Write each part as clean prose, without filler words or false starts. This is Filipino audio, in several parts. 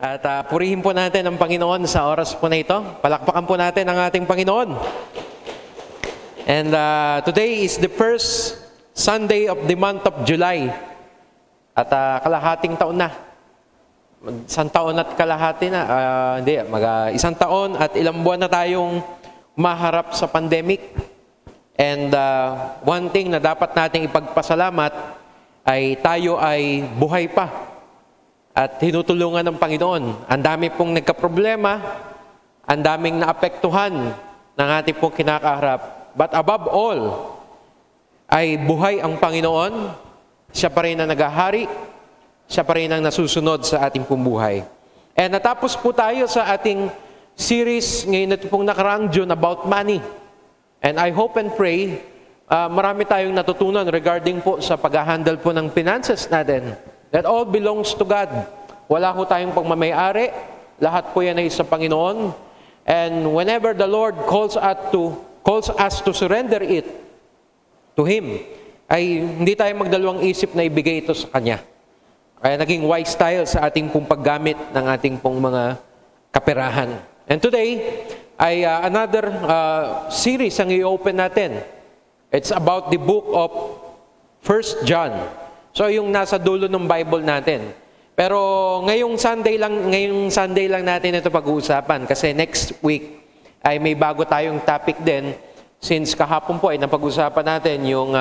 At purihin po natin ang Panginoon sa oras po na ito. Palakpakan po natin ang ating Panginoon. And today is the first Sunday of the month of July. At kalahating taon na. Isang taon at kalahati na. Isang taon at ilang buwan na tayong maharap sa pandemic. And one thing na dapat nating ipagpasalamat ay tayo ay buhay pa. At tinutulungan ng Panginoon. Ang dami pong nagkaproblema, ang daming naapektuhan ng ating pong kinakaharap. But above all, ay buhay ang Panginoon. Siya pa rin ang naghahari. Siya pa rin ang nasusunod sa ating pong buhay. And natapos po tayo sa ating series ngayon na pong nakaraang June about money. And I hope and pray, marami tayong natutunan regarding po sa pag-handle po ng finances natin. That all belongs to God. Wala ho tayong pagmamayari. Lahat po yan ay sa Panginoon. And whenever the Lord calls us to surrender it to Him, ay hindi tayo magdalawang isip na ibigay ito sa Kanya. Kaya naging wise tayo sa ating pong paggamit ng ating pong mga kaperahan. And today, ay another series ang i-open natin. It's about the book of 1 John. So yung nasa dulo ng Bible natin. Pero ngayong Sunday lang natin ito pag-uusapan kasi next week ay may bago tayong topic din since kahapon po ay napag-usapan natin yung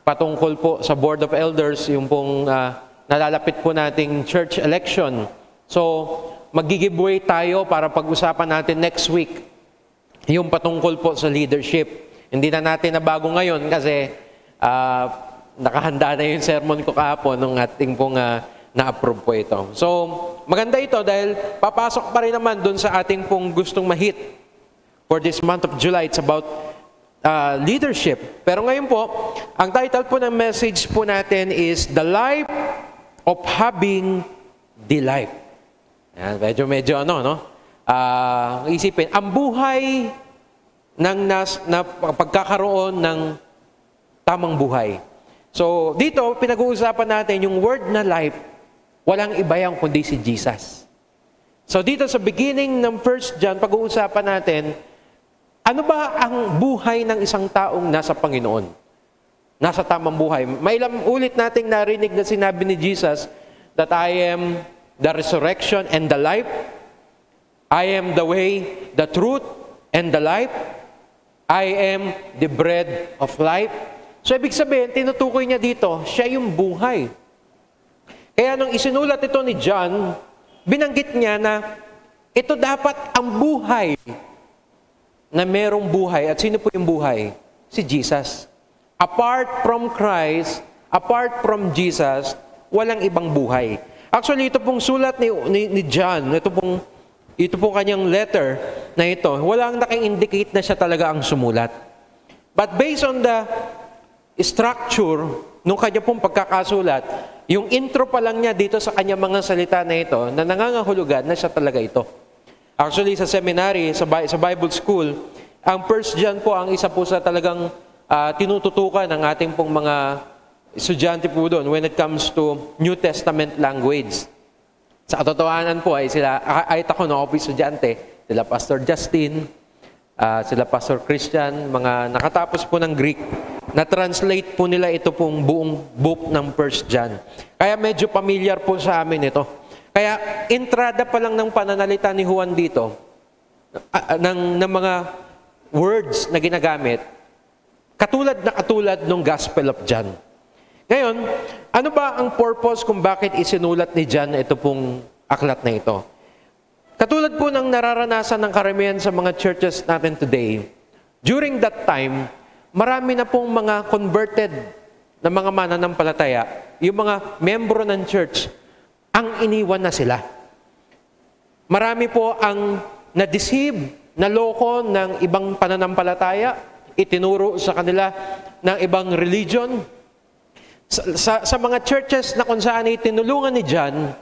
patungkol po sa Board of Elders, yung pong nalalapit po nating church election. So mag-giveaway tayo para pag-usapan natin next week yung patungkol po sa leadership. Hindi na natin na bago ngayon kasi nakahanda na yung sermon ko kahapon nung ating pong na-approve po ito. So, maganda ito dahil papasok pa rin naman dun sa ating pong gustong mahit for this month of July. It's about leadership. Pero ngayon po, ang title po ng message po natin is The Life of Having the Life. Yan, medyo isipin, ang buhay ng pagkakaroon ng tamang buhay. So, dito, pinag-uusapan natin yung word na life, walang iba yan kundi si Jesus. So, dito sa beginning ng 1 John, pag-uusapan natin, ano ba ang buhay ng isang taong nasa Panginoon? Nasa tamang buhay. May ilang ulit nating narinig na sinabi ni Jesus that I am the resurrection and the life. I am the way, the truth, and the life. I am the bread of life. So, ibig sabihin, tinutukoy niya dito, siya yung buhay. Kaya nung isinulat ito ni John, binanggit niya na ito dapat ang buhay na merong buhay. At sino po yung buhay? Si Jesus. Apart from Christ, apart from Jesus, walang ibang buhay. Actually, ito pong sulat ni John, ito pong kanyang letter na ito, walang naki-indicate na siya talaga ang sumulat. But based on the structure nung kanya pong pagkakasulat, yung intro pa lang niya dito sa kanyang mga salita na ito, na nangangahulugan na siya talaga ito. Actually, sa seminary, sa Bible school, ang 1 John po ang isa po sa talagang tinututukan ng ating pong mga estudyante po doon when it comes to New Testament language. Sa katotohanan po ay ako na ako po estudyante, sila Pastor Justin, sila Pastor Christian, mga nakatapos po ng Greek, na-translate po nila ito pong buong book ng 1 John. Kaya medyo familiar po sa amin ito. Kaya entrada pa lang ng pananalita ni Juan dito, ng mga words na ginagamit, katulad ng Gospel of John. Ngayon, ano ba ang purpose kung bakit isinulat ni John ito pong aklat na ito? Katulad po ng nararanasan ng karamihan sa mga churches natin today, during that time, marami na pong mga converted na mga mananampalataya, yung mga membro ng church, ang iniwan na sila. Marami po ang na-deceive, naloko ng ibang pananampalataya, itinuro sa kanila ng ibang religion. Sa mga churches na kung saan itinulungan ni John,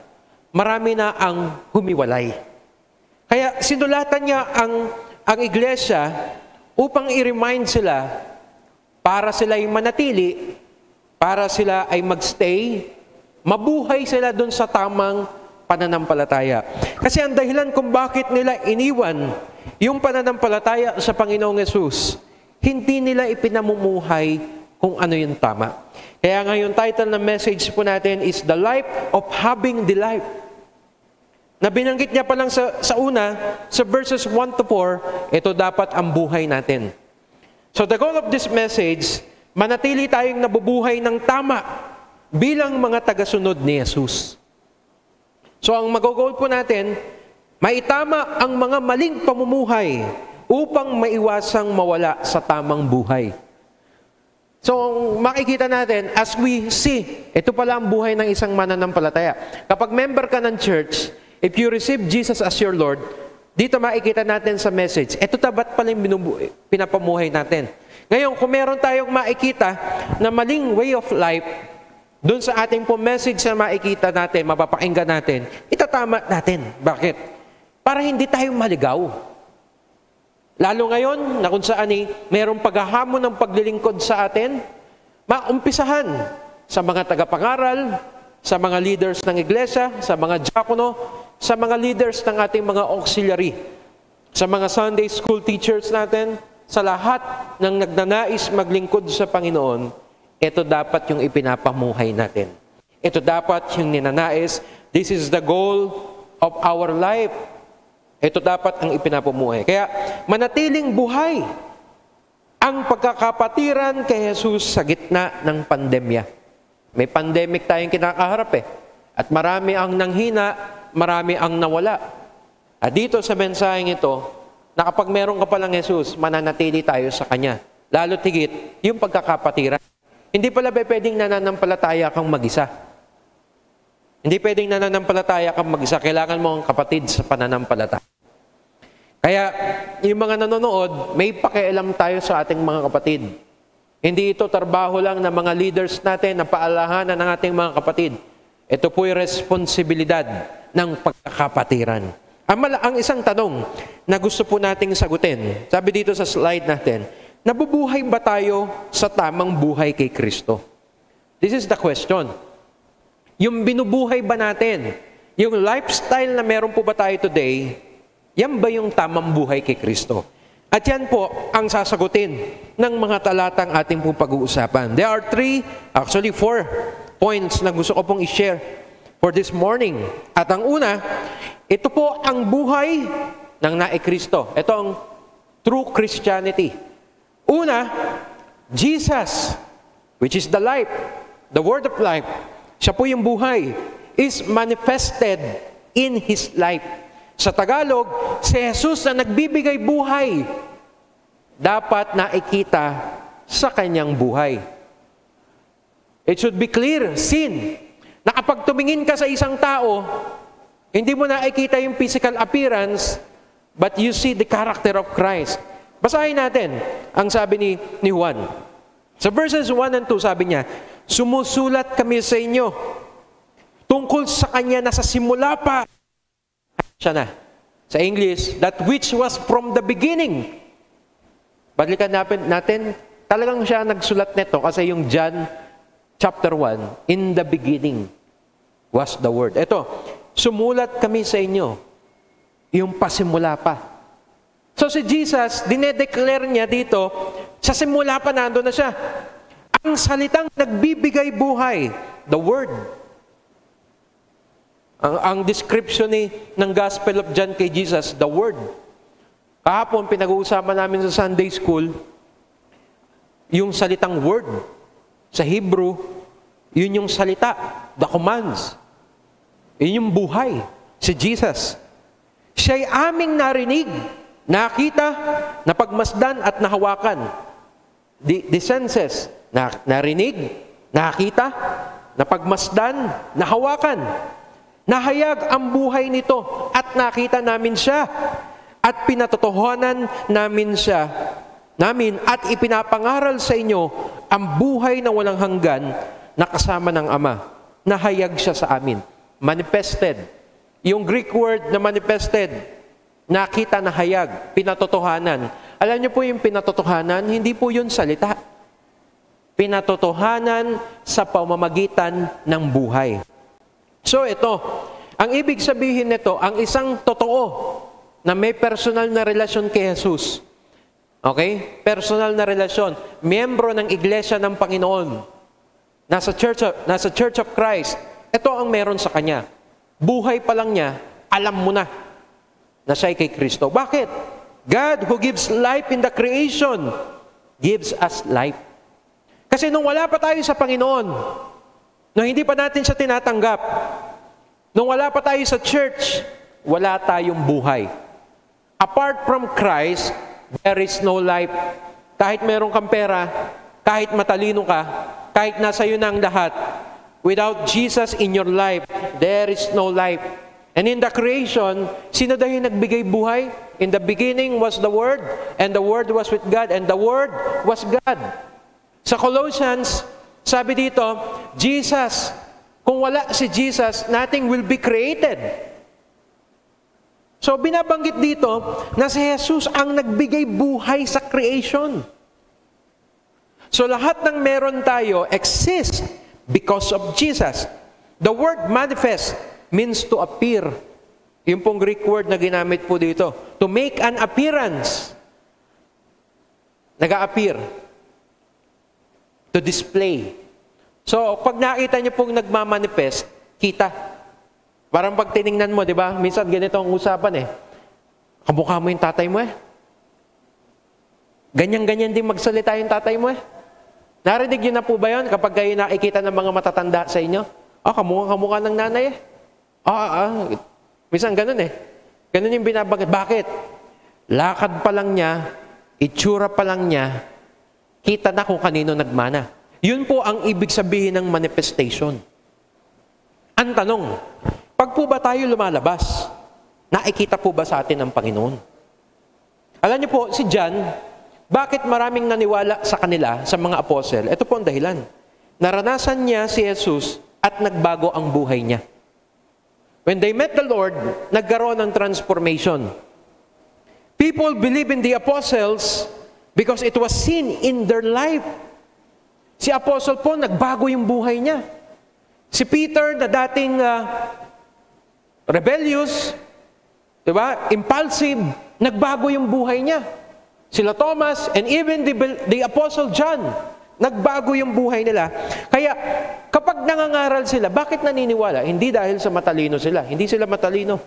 marami na ang humiwalay. Kaya sinulatan niya ang iglesia upang i-remind sila para sila ay manatili, para sila ay magstay, mabuhay sila dun sa tamang pananampalataya. Kasi ang dahilan kung bakit nila iniwan yung pananampalataya sa Panginoong Yesus, hindi nila ipinamumuhay kung ano yung tama. Kaya ngayon title ng message po natin is The Life of Having the Life. Na binanggit niya pa lang sa una, sa verses 1 to 4, ito dapat ang buhay natin. So the goal of this message, manatili tayong nabubuhay ng tama bilang mga tagasunod ni Jesus. So ang mag-goal po natin, maitama ang mga maling pamumuhay upang maiwasang mawala sa tamang buhay. So makikita natin, as we see, ito pala ang buhay ng isang mananampalataya. Kapag member ka ng church, if you receive Jesus as your Lord, dito makikita natin sa message, ito dapat pala yung pinapamuhay natin. Ngayon, kung meron tayong makikita na maling way of life, doon sa ating po message na makikita natin, mapapakinggan natin, itatama natin. Bakit? Para hindi tayo maligaw. Lalo ngayon, na kung saan mayroong paghahamon ng paglilingkod sa atin, maumpisahan sa mga tagapangaral, sa mga leaders ng iglesia, sa mga diakono, sa mga leaders ng ating mga auxiliary, sa mga Sunday school teachers natin, sa lahat ng nagnanais maglingkod sa Panginoon, ito dapat yung ipinapamuhay natin. Ito dapat yung ninanais. This is the goal of our life. Ito dapat ang ipinapamuhay. Kaya manatiling buhay ang pagkakapatiran kay Jesus sa gitna ng pandemya. May pandemic tayong kinakaharap At marami ang nanghina, marami ang nawala. At dito sa mensaheng ito, na kapag meron ka palang Jesus, mananatili tayo sa Kanya. Lalo tigit, yung pagkakapatiran. Hindi pala pwedeng nananampalataya kang mag-isa. Hindi pwedeng nananampalataya kang mag-isa. Kailangan mo ang kapatid sa pananampalataya. Kaya, yung mga nanonood, may pakialam tayo sa ating mga kapatid. Hindi ito trabaho lang ng mga leaders natin na paalahanan ng ating mga kapatid. Ito po'y responsibilidad ng pagkakapatiran. Ang isang tanong na gusto po nating sagutin, sabi dito sa slide natin, nabubuhay ba tayo sa tamang buhay kay Kristo? This is the question. Yung binubuhay ba natin, yung lifestyle na meron po ba tayo today, yan ba yung tamang buhay kay Kristo? At yan po ang sasagutin ng mga talatang ating pong pag-uusapan. There are 4 points na gusto ko pong i-share for this morning. At ang una, ito po ang buhay ng nae-Kristo. Ito ang true Christianity. Una, Jesus, which is the life, the word of life, siya po yung buhay, is manifested in His life. Sa Tagalog, si Jesus na nagbibigay buhay, dapat nakikita sa kanyang buhay. It should be clear, seen, na kapag tumingin ka sa isang tao, hindi mo nakikita yung physical appearance, but you see the character of Christ. Basahin natin ang sabi ni Juan. Sa verses 1 and 2, sabi niya, sumusulat kami sa inyo tungkol sa Kanya na sa simula pa, siya na. Sa English, that which was from the beginning. Balikan natin, talagang siya nagsulat nito kasi yung John chapter 1, in the beginning was the Word. Ito, sumulat kami sa inyo, yung pasimula pa. So si Jesus, dinedeclare niya dito, sa simula pa nandun na siya. Ang salitang nagbibigay buhay, the Word. Ang description ng Gospel of John kay Jesus, the Word. Kahapon, pinag-uusapan namin sa Sunday School, yung salitang Word. Sa Hebrew, yun yung salita, the commands. Yun yung buhay, si Jesus. Siya'y aming narinig, nakita, napagmasdan at nahawakan. The senses, narinig, nakita, napagmasdan, nahawakan. Nahayag ang buhay nito at nakita namin siya at pinatotohanan namin at ipinapangaral sa inyo ang buhay na walang hanggan na kasama ng Ama. Nahayag siya sa amin. Manifested. Yung Greek word na manifested, nakita, nahayag, pinatotohanan. Alam niyo po yung pinatotohanan, hindi po yun salita. Pinatotohanan sa pamamagitan ng buhay. So ito, Ang ibig sabihin nito, ang isang totoo na may personal na relasyon kay Jesus. Okay? Personal na relasyon. Miyembro ng iglesia ng Panginoon. Nasa Church of Christ. Ito ang meron sa kanya. Buhay pa lang niya, alam mo na siya'y kay Kristo. Bakit? God who gives life in the creation gives us life. Kasi nung wala pa tayo sa Panginoon, nung hindi pa natin siya tinatanggap, nung wala pa tayo sa church, wala tayong buhay. Apart from Christ, there is no life. Kahit meron kang pera, kahit matalino ka, kahit nasa iyo na ang lahat, without Jesus in your life, there is no life. And in the creation, sino dahil nagbigay buhay? In the beginning was the Word, and the Word was with God, and the Word was God. Sa Colossians, sabi dito, Jesus, kung wala si Jesus, nothing will be created. So binabanggit dito na si Jesus ang nagbigay buhay sa creation. So lahat ng meron tayo exists because of Jesus. The word manifest means to appear. Yung pong Greek word na ginamit po dito. To make an appearance. Nag-a-appear. To display. So, pag nakita niyo pong nagmamanifest, kita. Parang pag tiningnan mo, di ba? Minsan ganito ang usapan eh. Kamukha mo yung tatay mo eh. Ganyan-ganyan din magsalita yung tatay mo eh. Narinig niyo na po ba yun kapag kayo nakikita ng mga matatanda sa inyo? Kamukha ng nanay eh. Minsan ganun eh. Ganun yung binabanggit. Bakit? Lakad pa lang niya, itsura pa lang niya, kita na kung kanino nagmana. Yun po ang ibig sabihin ng manifestation. Ang tanong, pag po ba tayo lumalabas, nakikita po ba sa atin ang Panginoon? Alam niyo po, si John, bakit maraming naniwala sa kanila, sa mga apostle? Ito po ang dahilan. Naranasan niya si Jesus at nagbago ang buhay niya. When they met the Lord, nagkaroon ng transformation. People believe in the apostles because it was seen in their life. Si apostle po, nagbago yung buhay niya. Si Peter, na dating rebellious, diba? Impulsive, nagbago yung buhay niya. Sila Thomas, and even the Apostle John, nagbago yung buhay nila. Kaya, kapag nangangaral sila, bakit naniniwala? Hindi dahil sa matalino sila. Hindi sila matalino.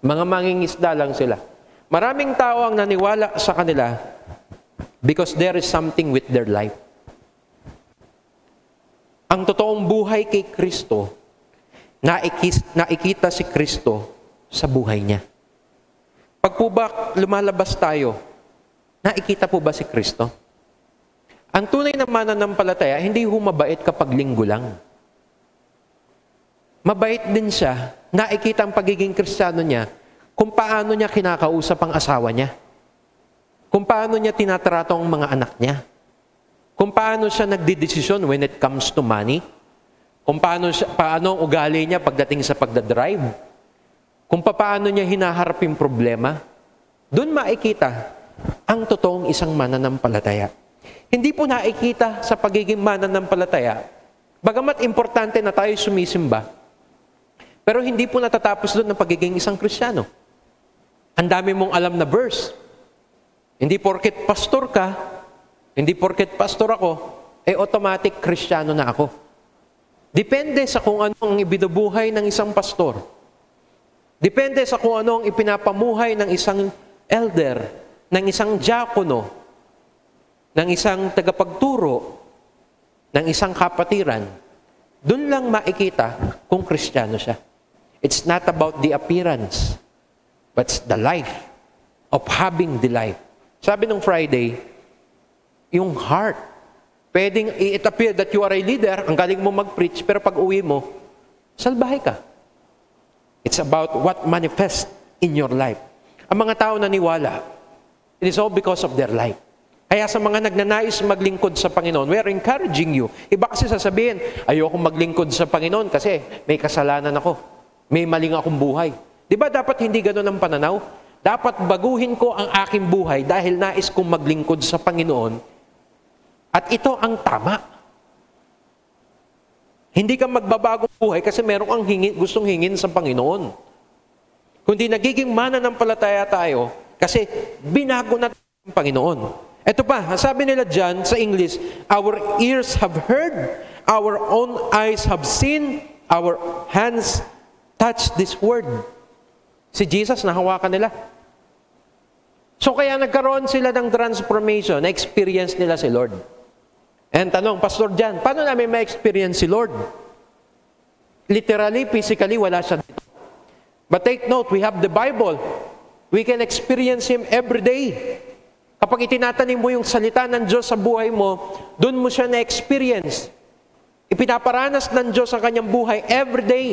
Mga mangingisda lang sila. Maraming tao ang naniwala sa kanila because there is something with their life. Ang totoong buhay kay Kristo, nakikita si Kristo sa buhay niya. Pag po ba lumalabas tayo, nakikita po ba si Kristo? Ang tunay na mananampalataya, hindi humabait kapag linggo lang. Mabait din siya, nakikita ang pagiging Kristiyano niya, kung paano niya kinakausap ang asawa niya, kung paano niya tinatrato ang mga anak niya, kung paano siya nagdidesisyon when it comes to money, kung paano ang ugali niya pagdating sa pagdadrive, kung paano niya hinaharap yung problema, doon makikita ang totoong isang mananampalataya. Hindi po nakikita sa pagiging mananampalataya, bagamat importante na tayo sumisimba, pero hindi po natatapos doon ang pagiging isang Kristiyano. Ang dami mong alam na verse. Hindi porket pastor ka, hindi porket pastor ako, automatic Kristiyano na ako. Depende sa kung ano ang ibinubuhay ng isang pastor. Depende sa kung ano ang ipinapamuhay ng isang elder, ng isang diakono, ng isang tagapagturo, ng isang kapatiran. Doon lang makikita kung Kristiyano siya. It's not about the appearance, but it's the life of having the life. Sabi nung Friday, yung heart. Pwedeng it appear that you are a leader, ang galing mo mag-preach, pero pag uwi mo, salbahe ka. It's about what manifests in your life. Ang mga tao naniwala, it is all because of their life. Kaya sa mga nagnanais maglingkod sa Panginoon, we are encouraging you. Iba kasi sasabihin, ayoko maglingkod sa Panginoon kasi may kasalanan ako. May maling akong buhay. Di ba dapat hindi ganun ang pananaw? Dapat baguhin ko ang aking buhay dahil nais kong maglingkod sa Panginoon. At ito ang tama. Hindi ka magbabagong buhay kasi meron kang gustong hingin sa Panginoon. Kundi nagiging mananampalataya tayo kasi binago natin ang Panginoon. Ito pa, sabi nila dyan sa English, our ears have heard, our own eyes have seen, our hands touch this word. Si Jesus, nahawakan nila. So kaya nagkaroon sila ng transformation, na-experience nila si Lord. And tanong, Pastor Jan, paano namin ma-experience si Lord? Literally, physically, wala siya dito. But take note, we have the Bible. We can experience Him every day. Kapag itinatanim mo yung salita ng Diyos sa buhay mo, doon mo siya na-experience. Ipinaparanas ng Diyos ang kanyang buhay every day.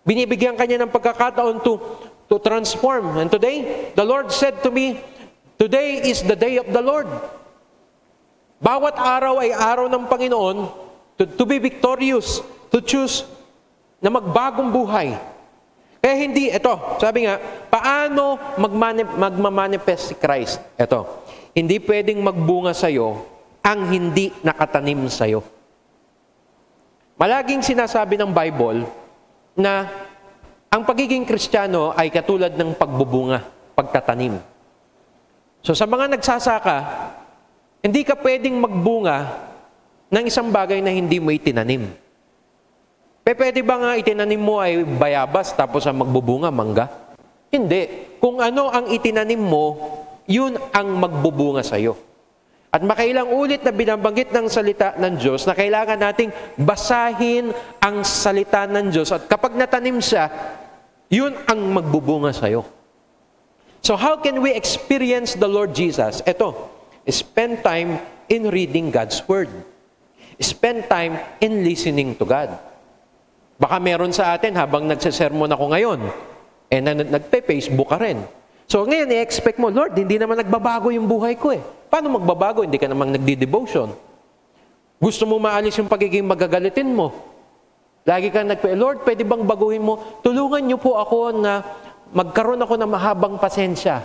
Binibigyan kanya ng pagkakataon to transform. And today, the Lord said to me, today is the day of the Lord. Bawat araw ay araw ng Panginoon to be victorious, to choose na magbagong buhay. Kaya hindi, ito, sabi nga, paano magmamanifest si Christ? Ito, hindi pwedeng magbunga sa'yo ang hindi nakatanim sa'yo. Malaging sinasabi ng Bible na ang pagiging Kristiyano ay katulad ng pagbubunga, pagtatanim. So sa mga nagsasaka, hindi ka pwedeng magbunga ng isang bagay na hindi mo itinanim. Pwede ba nga itinanim mo ay bayabas tapos ang magbubunga, mangga? Hindi. Kung ano ang itinanim mo, yun ang magbubunga sa'yo. At makailang ulit na binabanggit ng salita ng Diyos na kailangan nating basahin ang salita ng Diyos. At kapag natanim siya, yun ang magbubunga sa'yo. So how can we experience the Lord Jesus? Ito, spend time in reading God's Word. Spend time in listening to God. Baka meron sa atin habang nagsisermon ako ngayon, nagpe-Facebook ka rin. So ngayon, i-expect mo, Lord, hindi naman nagbabago yung buhay ko eh. Paano magbabago? Hindi ka namang nagdi-devotion. Gusto mo maalis yung pagiging magagalitin mo. Lagi kang Lord, pwede bang baguhin mo? Tulungan niyo po ako na magkaroon ako ng mahabang pasensya.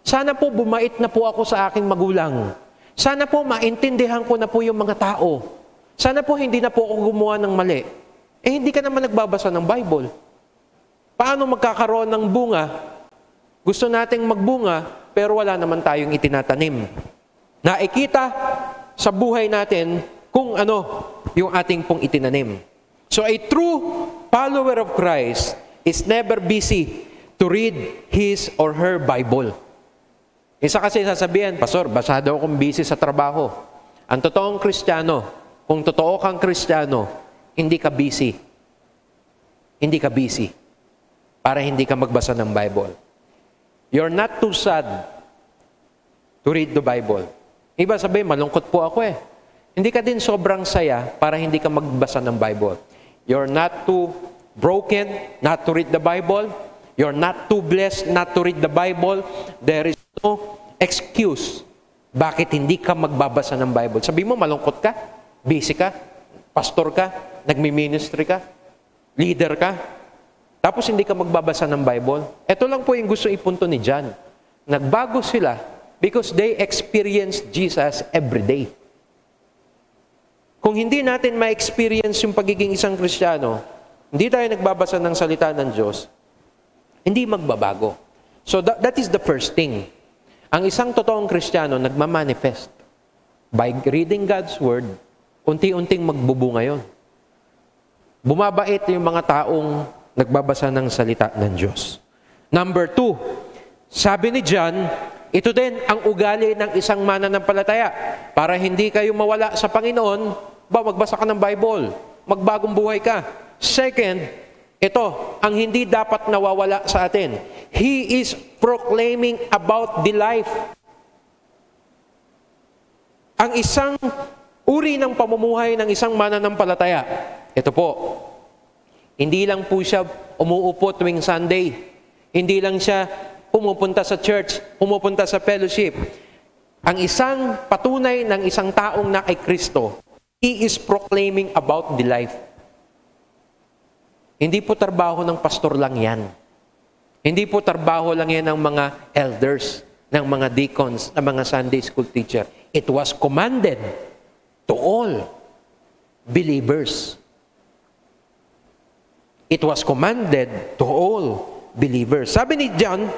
Sana po bumait na po ako sa aking magulang. Sana po maintindihan ko na po yung mga tao. Sana po hindi na po ako gumawa ng mali. Hindi ka naman nagbabasa ng Bible. Paano magkakaroon ng bunga? Gusto nating magbunga, pero wala naman tayong itinatanim. Nakikita sa buhay natin kung ano yung ating pong itinanim. So a true follower of Christ is never busy to read his or her Bible. Isa kasi sasabihin, Pastor, basado akong busy sa trabaho. Ang totoong Kristiyano, kung totoo kang Kristiyano, hindi ka busy. Hindi ka busy para hindi ka magbasa ng Bible. You're not too sad to read the Bible. Iba sabihin, malungkot po ako eh. Hindi ka din sobrang saya para hindi ka magbasa ng Bible. You're not too broken not to read the Bible. You're not too blessed not to read the Bible. There is no excuse bakit hindi ka magbabasa ng Bible. Sabi mo, malungkot ka, busy ka, pastor ka, nagmi-ministry ka, leader ka, tapos hindi ka magbabasa ng Bible. Ito lang po yung gusto ipunto ni John. Nagbago sila because they experienced Jesus every day. Kung hindi natin ma-experience yung pagiging isang Kristiyano, hindi tayo nagbabasa ng salita ng Diyos, hindi magbabago. So that is the first thing. Ang isang totoong Kristiyano nagmamanifest. By reading God's Word, unti-unting magbubunga yun. Bumabait yung mga taong nagbabasa ng salita ng Diyos. Number 2, sabi ni John, ito din ang ugali ng isang mananampalataya. Para hindi kayo mawala sa Panginoon, magbasa ka ng Bible, magbagong buhay ka. Second, ito ang hindi dapat nawawala sa atin. He is proclaiming about the life. Ang isang uri ng pamumuhay ng isang mananampalataya, ito po, hindi lang po siya umuupo tuwing Sunday. Hindi lang siya pumupunta sa church, pumupunta sa fellowship. Ang isang patunay ng isang taong na kay Kristo, he is proclaiming about the life. Hindi po trabaho ng pastor lang yan. Hindi po trabaho lang yan ng mga elders, ng mga deacons, ng mga Sunday school teacher. It was commanded to all believers. It was commanded to all believers. Sabi ni John,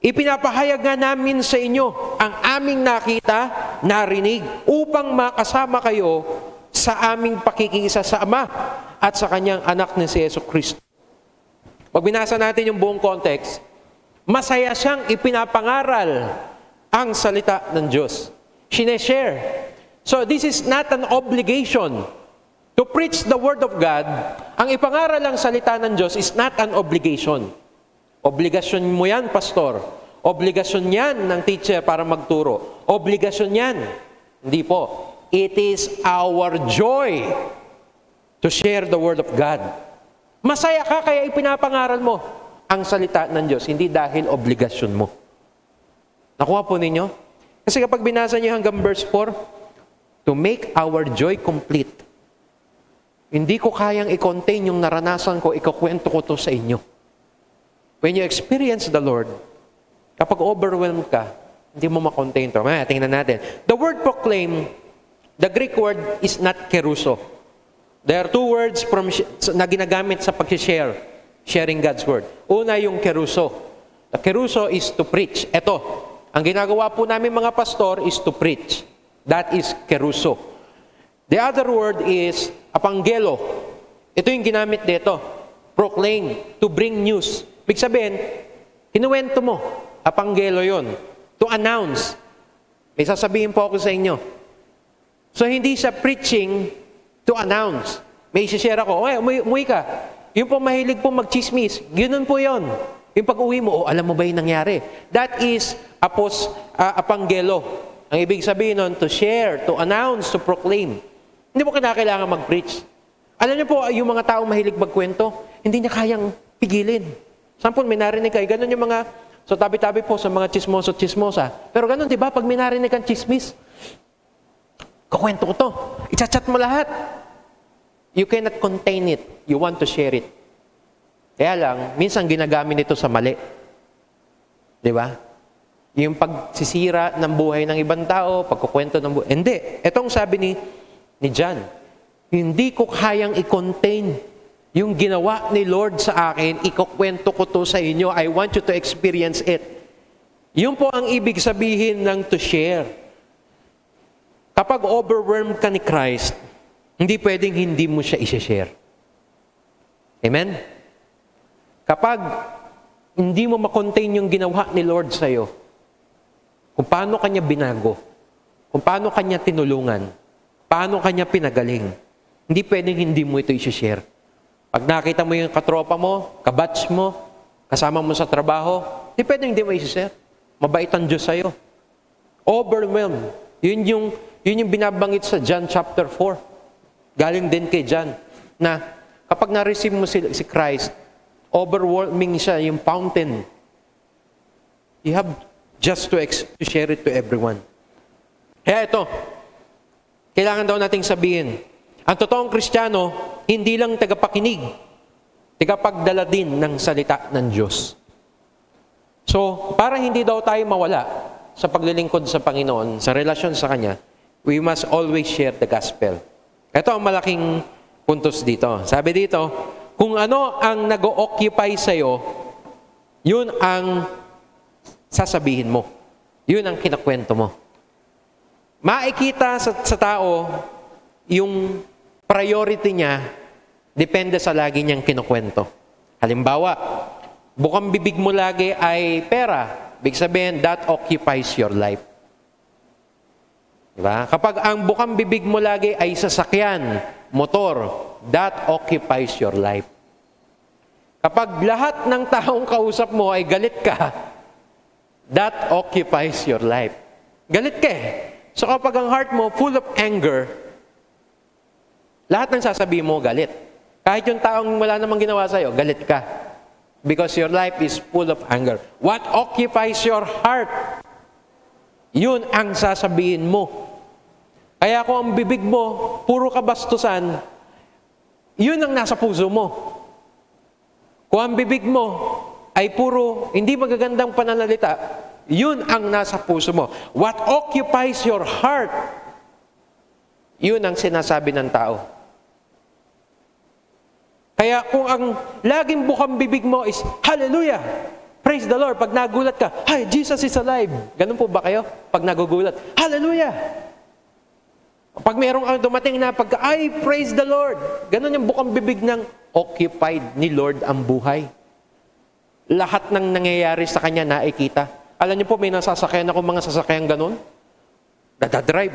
ipinapahayag nga namin sa inyo ang aming nakita, narinig, upang makasama kayo sa aming pakikisa sa Ama at sa Kanyang anak na si Yesu Kristo. Pag binasa natin yung buong context, masaya siyang ipinapangaral ang salita ng Diyos. Sineshare. So this is not an obligation to preach the Word of God. Ang ipangaral ang salita ng Diyos is not an obligation. Obligasyon mo yan, pastor. Obligasyon yan ng teacher para magturo. Obligasyon yan. Hindi po. It is our joy to share the Word of God. Masaya ka kaya ipinapangaral mo ang salita ng Diyos, hindi dahil obligasyon mo. Nakuha po ninyo? Kasi kapag binasa niyo hanggang verse 4, to make our joy complete. Hindi ko kayang i-contain yung naranasan ko, ikukwento ko to sa inyo. When you experience the Lord, kapag overwhelmed ka, hindi mo makontain to. Tingnan natin. The word proclaim, the Greek word is not keruso. There are two words na ginagamit sa pag-share, sharing God's word. Una yung keruso. The keruso is to preach. Ito, ang ginagawa po namin mga pastor is to preach. That is keruso. The other word is apangelo. Ito yung ginamit dito. Proclaim, to bring news. Ibig sabihin, kinuwento mo. Apangelo yon. To announce. May sasabihin po ako sa inyo. So, hindi siya preaching to announce. May isi-share ako, umuwi ka. Yung po mahilig po mag-chismis, ganoon po yon. Yung pag-uwi mo, alam mo ba yung nangyari? That is apangelo. Ang ibig sabihin nun, to share, to announce, to proclaim. Hindi mo kailangan mag-preach. Alam niyo po, yung mga taong mahilig magkwento, hindi niya kayang pigilin. Sampun, may narinig kayo, ganun yung mga, so tabi-tabi po sa mga chismoso at chismosa. Pero ganun, di ba, pag may narinig kang chismis, kukwento ko to. I-chat mo lahat. You cannot contain it. You want to share it. Kaya lang, minsan ginagamit ito sa mali. Di ba? Yung pagsisira ng buhay ng ibang tao, pagkukwento ng buhay. Hindi. Itong sabi ni John, hindi ko kayang i-contain yung ginawa ni Lord sa akin, ikukwento ko to sa inyo. I want you to experience it. Yun po ang ibig sabihin ng to share. Kapag overwhelmed ka ni Christ, hindi pwedeng hindi mo siya i-share. Amen? Kapag hindi mo makontain yung ginawa ni Lord sa'yo, kung paano kanya binago, kung paano kanya tinulungan, paano kanya pinagaling, hindi pwedeng hindi mo ito i-share. Pag nakita mo yung katropa mo, kabatch mo, kasama mo sa trabaho, hindi pwedeng hindi mo i-share. Mabait ang Diyos sa'yo. Overwhelmed. Yun yung binabangit sa John chapter 4. Galing din kay John. Na kapag na-receive mo si Christ, overwhelming siya, yung fountain. You have just to share it to everyone. Kaya ito, kailangan daw nating sabihin, ang totoong Kristiyano, hindi lang tagapakinig, tagapagdala din ng salita ng Diyos. So, para hindi daw tayo mawala sa paglilingkod sa Panginoon, sa relasyon sa Kanya, we must always share the gospel. Ito ang malaking puntos dito. Sabi dito, kung ano ang nag-o-occupy sa'yo, yun ang sasabihin mo. Yun ang kinakwento mo. Makikita sa tao, yung priority niya, depende sa lagi niyang kinukwento. Halimbawa, bukang bibig mo lagi ay pera. Ibig sabihin, that occupies your life. Diba? Kapag ang bukang bibig mo lagi ay sasakyan, motor, that occupies your life. Kapag lahat ng taong kausap mo ay galit ka, that occupies your life. Galit ka eh. So kapag ang heart mo full of anger, lahat ng sasabihin mo galit. Kahit yung taong wala namang ginawa sa'yo, galit ka. Because your life is full of anger. What occupies your heart? Yun ang sasabihin mo. Kaya kung ang bibig mo, puro kabastusan, yun ang nasa puso mo. Kung ang bibig mo ay puro hindi magagandang pananalita, yun ang nasa puso mo. What occupies your heart? Yun ang sinasabi ng tao. Kaya kung ang laging bukang bibig mo is, Hallelujah! Praise the Lord. Pag nagulat ka, Hi, Jesus is alive. Ganun po ba kayo? Pag nagugulat, Hallelujah! Pag mayroong dumating na pag, I praise the Lord. Ganun yung bukang bibig ng occupied ni Lord ang buhay. Lahat ng nangyayari sa kanya nakikita. Alam niyo po, may nasasakyan ako mga sasakyan ganun. Dadadrive.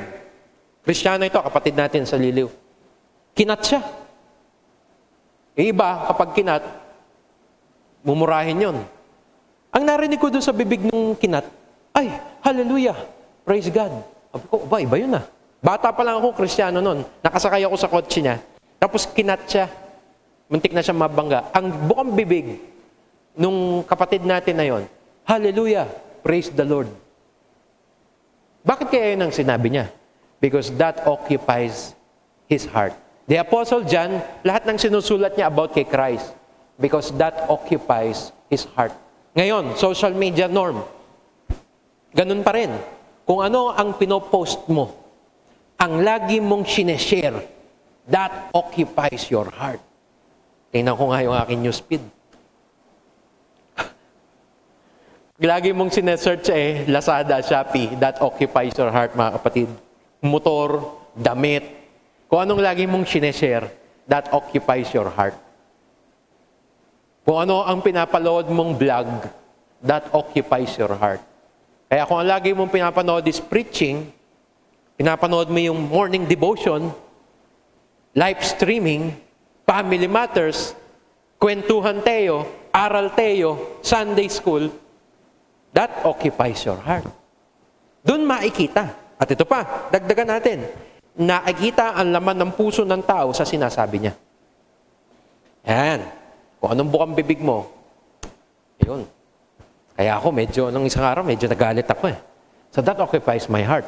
Kristiyano ito, kapatid natin sa Liliw. Kinat siya. Yung iba, kapag kinat, mumurahin yon. Ang narinig ko doon sa bibig ng kinat, ay, hallelujah, praise God. Sabi ko, iba yun ah. Bata pa lang ako, Kristiyano noon. Nakasakay ako sa kotse niya. Tapos kinat siya. Muntik na siya mabangga. Ang bukang bibig nung kapatid natin na yon, hallelujah, praise the Lord. Bakit kaya yun ang sinabi niya? Because that occupies his heart. The Apostle John, lahat ng sinusulat niya about kay Christ because that occupies his heart. Ngayon, social media norm, ganun pa rin. Kung ano ang pinopost mo, ang lagi mong sineshare, that occupies your heart. Tingnan ko nga yung aking newsfeed. Lagi mong sinesearch Lazada, Shopee, that occupies your heart, mga kapatid. Motor, damit, kung anong lagi mong sineshare, that occupies your heart. Kung ano ang pinapalood mong vlog, that occupies your heart. Kaya kung ang lagi mong pinapanood is preaching, pinapanood mo yung morning devotion, live streaming, family matters, kwentuhan Teo, aral Teo, Sunday school, that occupies your heart. Doon makikita. At ito pa, dagdagan natin. Nakikita ang laman ng puso ng tao sa sinasabi niya. Yan. Kung anong bukang bibig mo, yun. Kaya ako nung isang araw, medyo nagalit ako eh. So that occupies my heart.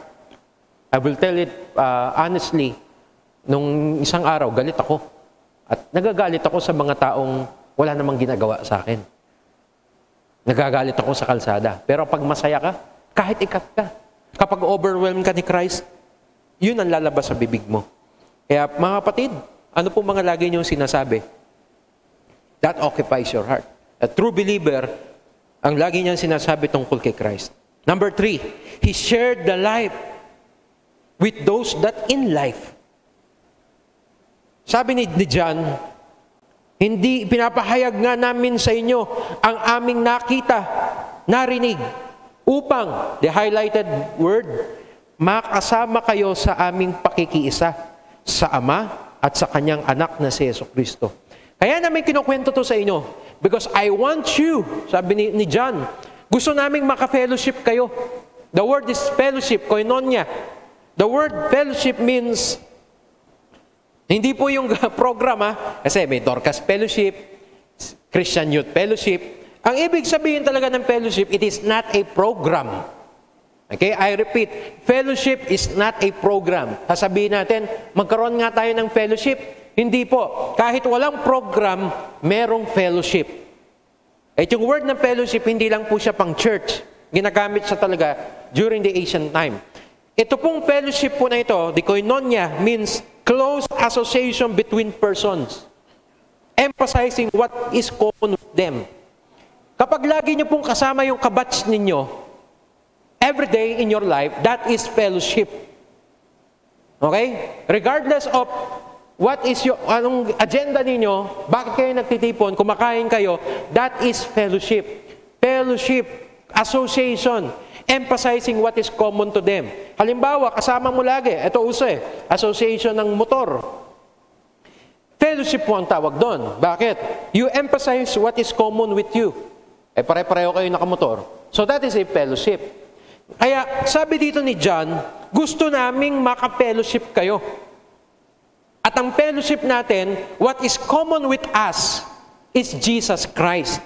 I will tell it honestly, nung isang araw, galit ako. At nagagalit ako sa mga taong wala namang ginagawa sa akin. Nagagalit ako sa kalsada. Pero pag masaya ka, kahit ikat ka. Kapag overwhelmed ka ni Christ, yun ang lalabas sa bibig mo. Kaya mga kapatid, ano po mga lagi niyong sinasabi? That occupies your heart. A true believer, ang lagi niyang sinasabi tungkol kay Christ. Number 3, he shared the life with those that in life. Sabi ni John, hindi pinapahayag nga namin sa inyo ang aming nakita, narinig, upang, the highlighted word, makasama kayo sa aming pakikiisa sa Ama at sa Kanyang anak na si Jesucristo. Kaya namin kinukwento to sa inyo because I want you, sabi ni John, gusto naming maka-fellowship kayo. The word is fellowship, koinonia. The word fellowship means, hindi po yung program kasi may Dorcas Fellowship, Christian Youth Fellowship. Ang ibig sabihin talaga ng fellowship, it is not a program. Okay, I repeat, fellowship is not a program. Sasabihin natin, magkaroon nga tayo ng fellowship. Hindi po. Kahit walang program, merong fellowship. At yung word ng fellowship, hindi lang po siya pang church. Ginagamit siya talaga during the ancient time. Ito pong fellowship po na ito, the koinonia, means close association between persons. Emphasizing what is common with them. Kapag lagi niyo pong kasama yung kabatch ninyo, every day in your life, that is fellowship. Okay? Regardless of what is anong agenda ninyo, bakit kayo nagtitipon, kumakain kayo, that is fellowship. Fellowship, association, emphasizing what is common to them. Halimbawa, kasama mo lagi, ito uso association ng motor. Fellowship po ang tawag doon. Bakit? You emphasize what is common with you. Pare-pareho kayo nakamotor. So that is a fellowship. Kaya sabi dito ni John, gusto naming maka-fellowship kayo. At ang fellowship natin, what is common with us is Jesus Christ.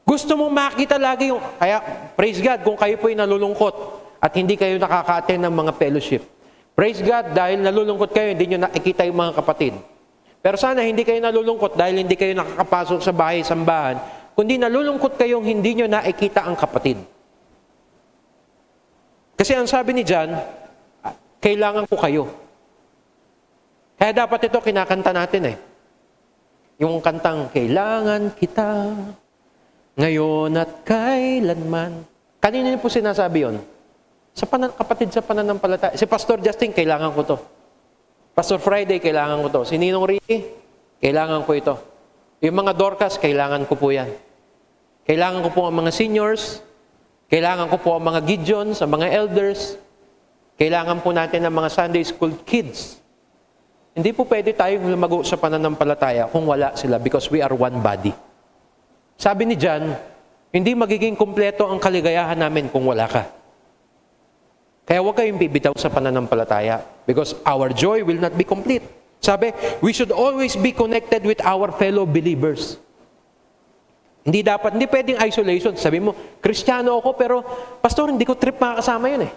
Gusto mo makita lagi yung, kaya praise God kung kayo po'y nalulungkot at hindi kayo nakaka-attend ng mga fellowship. Praise God dahil nalulungkot kayo, hindi nyo nakikita yung mga kapatid. Pero sana hindi kayo nalulungkot dahil hindi kayo nakakapasok sa bahay-sambahan, kundi nalulungkot kayong hindi nyo nakikita ang kapatid. Kasi ang sabi ni John, kailangan ko kayo. Kaya dapat ito kinakanta natin Yung kantang, kailangan kita, ngayon at kailanman. Kanino niyo po sinasabi yun? Kapatid sa pananampalataya. Si Pastor Justin, kailangan ko to. Pastor Friday, kailangan ko to. Si Ninong Ricky, kailangan ko ito. Yung mga Dorcas, kailangan ko po yan. Kailangan ko po ang mga seniors, kailangan ko po ang mga Gideons, ang mga elders, kailangan po natin ang mga Sunday school kids. Hindi po pwede tayong lumago sa pananampalataya kung wala sila because we are one body. Sabi ni John, hindi magiging kumpleto ang kaligayahan namin kung wala ka. Kaya huwag kayong bibitaw sa pananampalataya because our joy will not be complete. Sabi, we should always be connected with our fellow believers. Hindi pwedeng isolation. Sabi mo, Kristiyano ako pero, Pastor, hindi ko trip makakasama yun eh.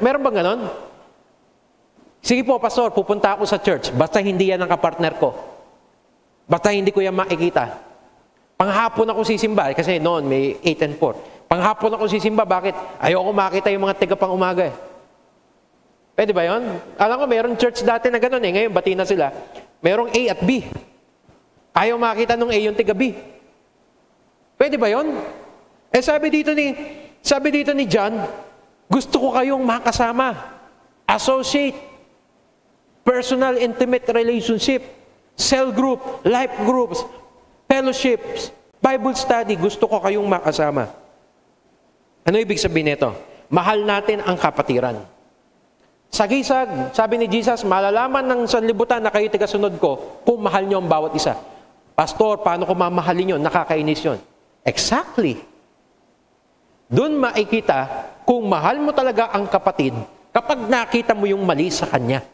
Meron ba ganon? Sige po, Pastor, pupunta ako sa church. Basta hindi yan ang kapartner ko. Basta hindi ko yan makikita. Panghapon ako sisimba. Kasi noon, may 8 and 4. Panghapon ako sisimba. Bakit? Ayoko makita yung mga tiga pang umaga eh. Pwede ba yun? Alam ko, meron church dati na gano'n eh. Ngayon, bati na sila. Merong A at B. Ayaw makita nung A yung tiga B. Pwede ba yun? Eh sabi dito ni John, gusto ko kayong makasama. Associate. Personal, intimate relationship. Cell group. Life groups. Fellowships. Bible study. Gusto ko kayong makasama. Ano ibig sabihin nito? Mahal natin ang kapatiran. Sagisag, sabi ni Jesus, malalaman ng sanlibutan na kayo tigasunod ko kung mahal nyo ang bawat isa. Pastor, paano ko mamahalin yun? Nakakainis yun. Exactly. Doon makikita kung mahal mo talaga ang kapatid kapag nakita mo yung mali sa kanya.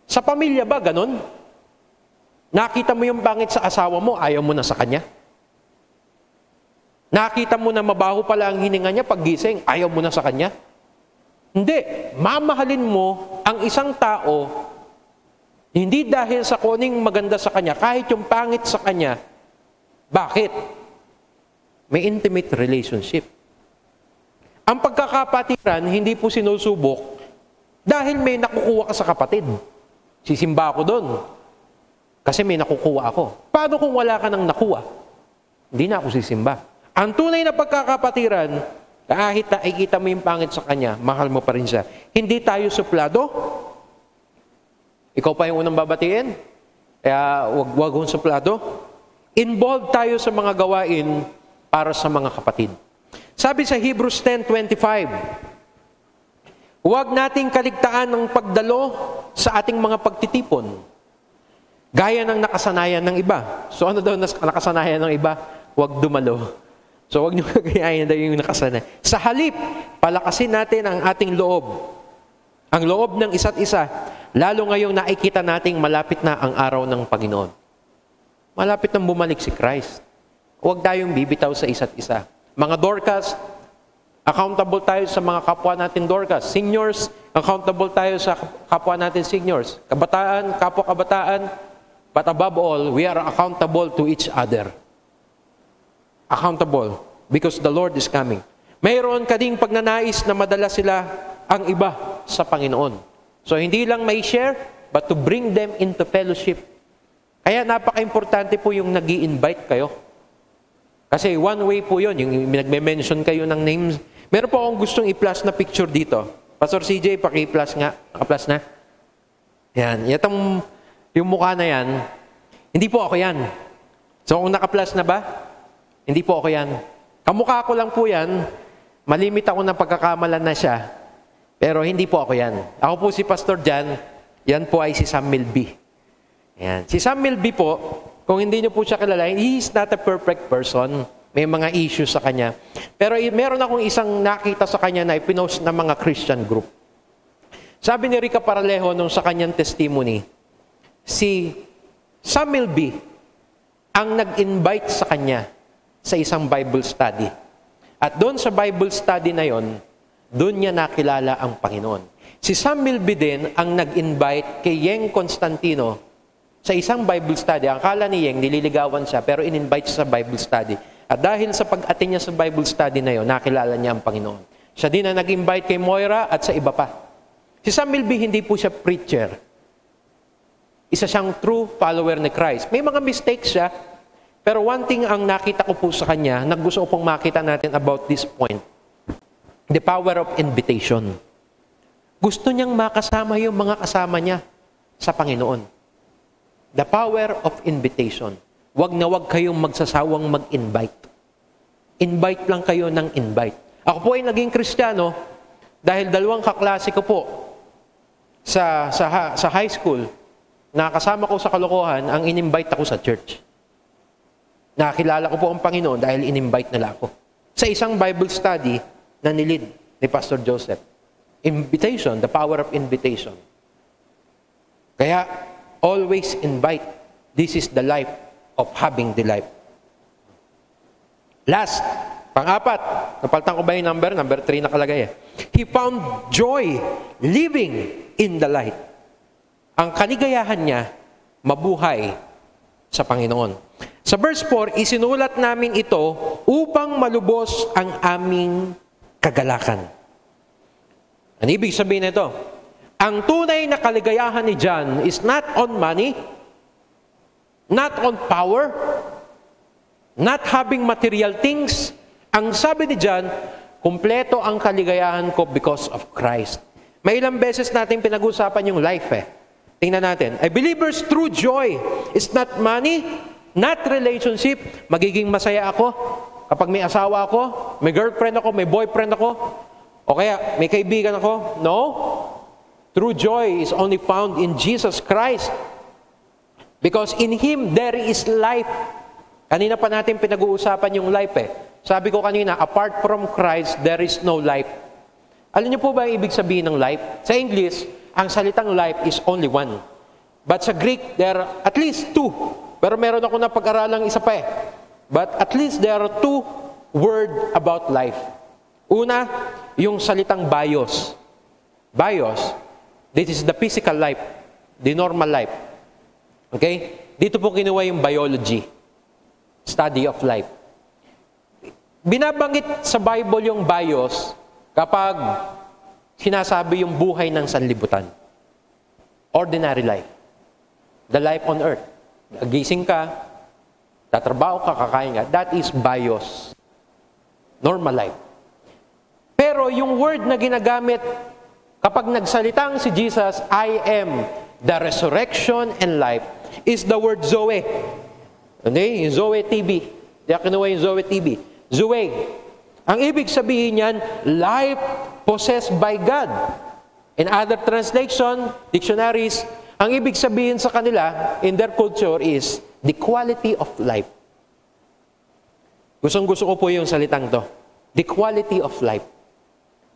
Sa pamilya ba, ganun? Nakita mo yung pangit sa asawa mo, ayaw mo na sa kanya? Nakita mo na mabaho pala ang hininga niya paggising, ayaw mo na sa kanya? Hindi. Mamahalin mo ang isang tao hindi dahil sa kuning maganda sa kanya, kahit yung pangit sa kanya. Bakit? May intimate relationship. Ang pagkakapatiran, hindi po sinusubok dahil may nakukuha ka sa kapatid. Sisimba ako doon kasi may nakukuha ako. Paano kung wala ka nang nakuha? Hindi na ako sisimba. Ang tunay na pagkakapatiran, kahit nakikita mo yung pangit sa kanya, mahal mo pa rin siya. Hindi tayo suplado. Ikaw pa yung unang babatiin. Kaya wag hong suplado. Involved tayo sa mga gawain para sa mga kapatid. Sabi sa Hebrews 10:25, huwag nating kaligtaan ng pagdalo sa ating mga pagtitipon. Gaya ng nakasanayan ng iba. So ano daw nakasanayan ng iba? Huwag dumalo. So huwag niyo kagayahin daw yung nakasanay. Sa halip, palakasin natin ang ating loob. Ang loob ng isa't isa. Lalo ngayong nakikita nating malapit na ang araw ng Panginoon. Malapit nang bumalik si Christ. Huwag tayong bibitaw sa isa't isa. Mga Dorcas, accountable tayo sa mga kapwa natin Dorcas. Seniors, accountable tayo sa kapwa natin seniors. Kabataan, kapwa kabataan. But above all, we are accountable to each other. Accountable because the Lord is coming. Mayroon ka ding pagnanais na madala sila ang iba sa Panginoon. So hindi lang may share, but to bring them into fellowship. Kaya napaka-importante po yung nag-i-invite kayo. Kasi one way po yun, yung nagme-mention kayo ng names. Meron po akong gustong i-plus na picture dito. Pastor CJ, paki-plus nga. Naka-plus na. Yan. Yung mukha na yan, hindi po ako yan. So kung naka-plus na ba? Hindi po ako yan. Kamukha ko lang po yan. Malimit ako ng pagkakamalan na siya. Pero hindi po ako yan. Ako po si Pastor Jan. Yan po ay si Sam Milby. Yan. Si Sam Milby po, kung hindi niyo po siya kilala, he is not a perfect person. May mga issues sa kanya. Pero meron akong isang nakita sa kanya na ipinost ng mga Christian group. Sabi ni Rica Paralejo nung sa kanyang testimony, si Sam Milby ang nag-invite sa kanya sa isang Bible study. At doon sa Bible study na yon, doon niya nakilala ang Panginoon. Si Sam Milby din ang nag-invite kay Yeng Constantino sa isang Bible study. Ang akala ni Yeng, nililigawan siya, pero in-invite siya sa Bible study. At dahil sa pag-attend niya sa Bible study na yon, nakilala niya ang Panginoon. Siya din ang nag-invite kay Moira at sa iba pa. Si Sam Milby, hindi po siya preacher. Isa siyang true follower ni Christ. May mga mistakes siya, pero one thing ang nakita ko po sa kanya, gusto ko pong makita natin about this point. The power of invitation. Gusto niyang makasama yung mga kasama niya sa Panginoon. The power of invitation. Wag na wag kayong magsasawang mag-invite. Invite lang kayo ng invite. Ako po ay naging Kristiyano dahil 2 kaklase ko po sa high school, nakasama ko sa kalokohan, ang in-invite ako sa church. Nakakilala ko po ang Panginoon dahil in-invite nila ako. Sa isang Bible study na nilid ni Pastor Joseph. Invitation, the power of invitation. Kaya, always invite. This is the life of having the life. Last, pang-apat. Napalitan ko ba yung number? Number 3 nakalagay eh. He found joy living in the light. Ang kaligayahan niya, mabuhay sa Panginoon. Sa verse 4, isinulat namin ito upang malubos ang aming kagalakan. Ano ibig sabihin nito? Ang tunay na kaligayahan ni John is not on money, not on power, not having material things. Ang sabi ni John, kumpleto ang kaligayahan ko because of Christ. May ilang beses natin pinag-usapan yung life eh. Tingnan natin. A believer's true joy is not money, not relationship. Magiging masaya ako kapag may asawa ako, may girlfriend ako, may boyfriend ako, o kaya may kaibigan ako. No. True joy is only found in Jesus Christ. Because in Him, there is life. Kanina pa natin pinag-uusapan yung life eh. Sabi ko kanina, apart from Christ, there is no life. Alam niyo po ba ang ibig sabihin ng life? Sa English, ang salitang life is only one. But sa Greek, there are at least 2. Pero meron ako na pag-aralang isa pa eh. But at least there are 2 words about life. Una, yung salitang bios. Bios, this is the physical life, the normal life. Okay? Dito po kinuha yung biology, study of life. Binabanggit sa Bible yung bios kapag sinasabi yung buhay ng sanlibutan. Ordinary life. The life on earth. Gising ka, tatrabaho ka, kakain ka. That is bios. Normal life. Pero yung word na ginagamit kapag nagsalitang si Jesus, I am the resurrection and life, is the word Zoe. Okay? Yung Zoe TV. Diyan kinuha yung Zoe TV. Zoe. Ang ibig sabihin niyan, life possessed by God. In other translation, dictionaries, ang ibig sabihin sa kanila, in their culture, is the quality of life. Gustong-gusto ko po yung salitang to. The quality of life.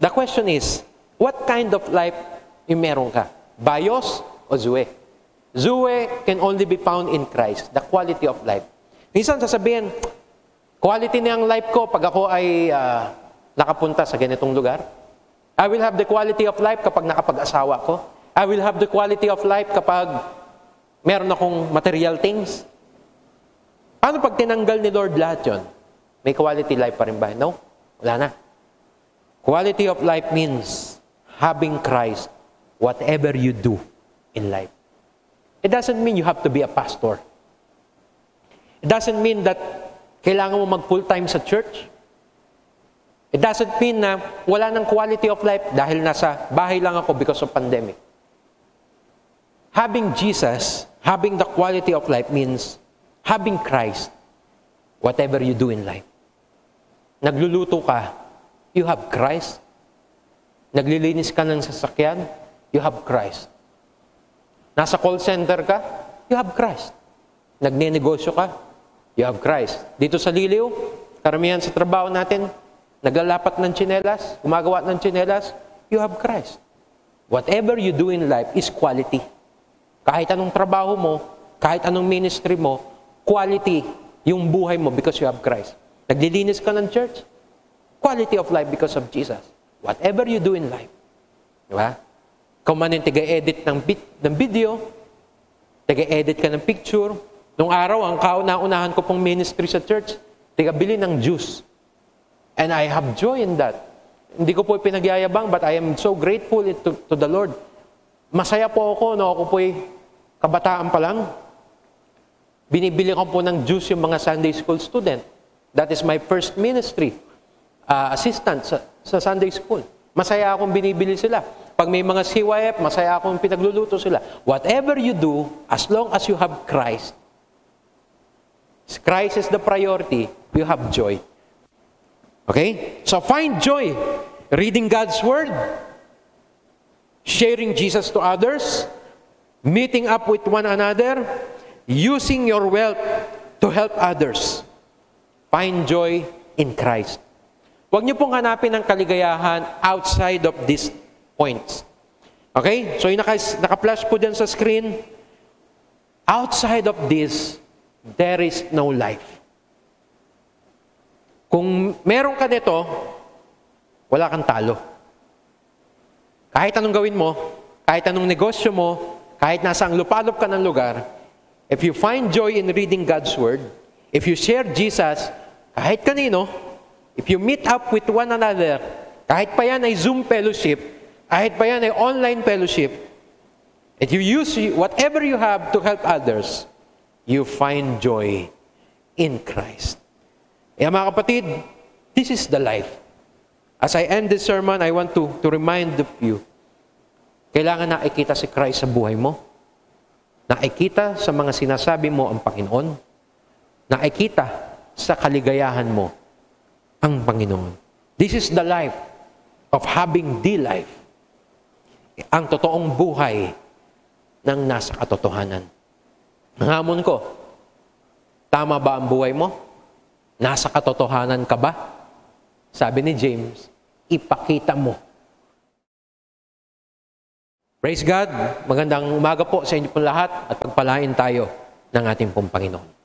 The question is, what kind of life yung meron ka? Bios o Zoe? Zoe can only be found in Christ. The quality of life. Minsan sasabihin, quality niyang life ko pag ako ay nakapunta sa ganitong lugar. I will have the quality of life kapag nakapag-asawa ko. I will have the quality of life kapag meron akong material things. Paano pag tinanggal ni Lord lahat yun? May quality life pa rin ba? No? Wala na. Quality of life means having Christ whatever you do in life. It doesn't mean you have to be a pastor. It doesn't mean that kailangan mo mag-full-time sa church. It doesn't mean na wala ng quality of life dahil nasa bahay lang ako because of pandemic. Having Jesus, having the quality of life means having Christ, whatever you do in life. Nagluluto ka, you have Christ. Naglilinis ka ng sasakyan, you have Christ. Nasa call center ka, you have Christ. Nagnenegosyo ka, you have Christ. Dito sa Liliw, karamihan sa trabaho natin, naglalapat ng tsinelas, gumagawa ng tsinelas, you have Christ. Whatever you do in life is quality. Kahit anong trabaho mo, kahit anong ministry mo, quality yung buhay mo because you have Christ. Naglilinis ka ng church, quality of life because of Jesus. Whatever you do in life. Diba? Kung man yung taga-edit ng video, taga-edit ka ng picture. Nung araw, ang kauna-unahan ko pong ministry sa church, taga-bili ng juice. And I have joy in that. Hindi ko po pinagyayabang, but I am so grateful to the Lord. Masaya po ako, no? Ako po'y kabataan pa lang, binibili ko po ng juice yung mga Sunday school student. That is my first ministry. Assistant sa Sunday school. Masaya akong binibili sila. Pag may mga CYF, masaya akong pinagluluto sila. Whatever you do, as long as you have Christ, Christ is the priority, you have joy. Okay? So find joy. Reading God's Word, sharing Jesus to others, meeting up with one another, using your wealth to help others. Find joy in Christ. Huwag niyo pong hanapin ang kaligayahan outside of these points. Okay? So, yung naka-flash po dyan sa screen, outside of this, there is no life. Kung meron ka nito, wala kang talo. Kahit anong gawin mo, kahit anong negosyo mo, kahit nasa ang lupalop ka ng lugar, if you find joy in reading God's Word, if you share Jesus, kahit kanino, if you meet up with one another, kahit pa yan ay Zoom fellowship, kahit pa yan ay online fellowship, and you use whatever you have to help others, you find joy in Christ. Kaya mga kapatid, this is the life. As I end this sermon, I want to remind you, kailangan nakikita si Christ sa buhay mo. Nakikita sa mga sinasabi mo ang Panginoon. Nakikita sa kaligayahan mo ang Panginoon. This is the life of having the life. Ang totoong buhay ng nasa katotohanan. Ang hamon ko, tama ba ang buhay mo? Nasa katotohanan ka ba? Sabi ni James, ipakita mo. Praise God. Magandang umaga po sa inyo pong lahat at pagpalain tayo ng ating pong Panginoon.